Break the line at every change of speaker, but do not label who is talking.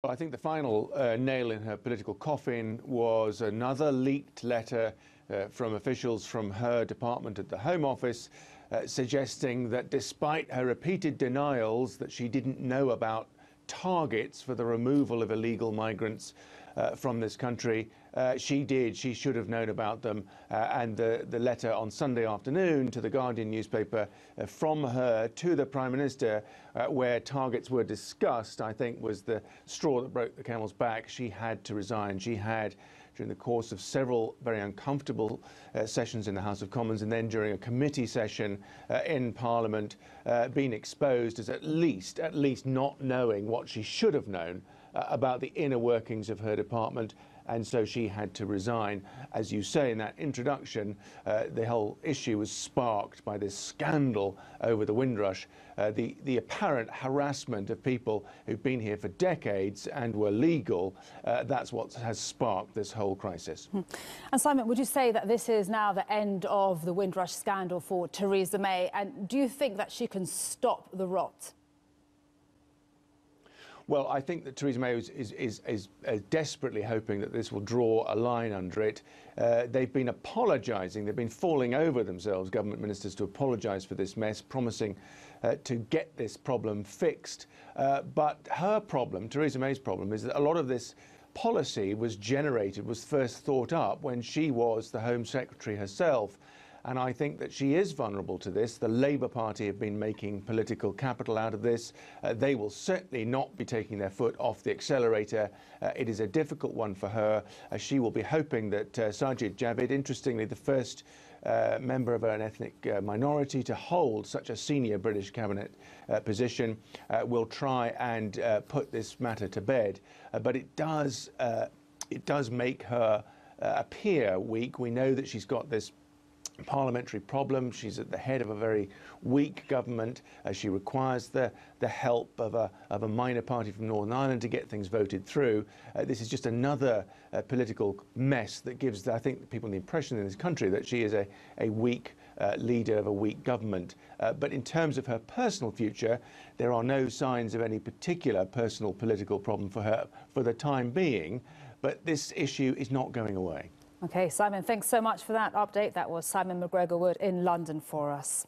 I think the final nail in her political coffin was another leaked letter from officials from her department at the Home Office suggesting that despite her repeated denials that she didn't know about targets for the removal of illegal migrants from this country, she did. She should have known about them. And the letter on Sunday afternoon to the Guardian newspaper from her to the Prime Minister, where targets were discussed, I think was the straw that broke the camel's back. She had to resign. She had, during the course of several very uncomfortable sessions in the House of Commons and then during a committee session in Parliament, been exposed as at least not knowing what she should have known about the inner workings of her department, and so she had to resign. As you say in that introduction, the whole issue was sparked by this scandal over the Windrush, the apparent harassment of people who've been here for decades and were legal. That's what has sparked this whole crisis.
And Simon, would you say that this is now the end of the Windrush scandal for Theresa May, and do you think that she can stop the rot?
Well, I think that Theresa May is desperately hoping that this will draw a line under it. They've been apologising. They've been falling over themselves, government ministers, to apologise for this mess, promising to get this problem fixed. But her problem, Theresa May's problem, is that a lot of this policy was first thought up when she was the Home Secretary herself. And I think that she is vulnerable to this. The Labour Party have been making political capital out of this. They will certainly not be taking their foot off the accelerator. It is a difficult one for her. She will be hoping that Sajid Javid, interestingly the first member of an ethnic minority to hold such a senior British cabinet position, will try and put this matter to bed. But it does make her appear weak. We know that she's got this parliamentary problem. She's at the head of a very weak government. She requires the help of a minor party from Northern Ireland to get things voted through. This is just another political mess that gives, I think, people the impression in this country that she is a weak leader of a weak government. But in terms of her personal future, there are no signs of any particular personal political problem for her for the time being. But this issue is not going away.
OK, Simon, thanks so much for that update. That was Simon McGregor Wood in London for us.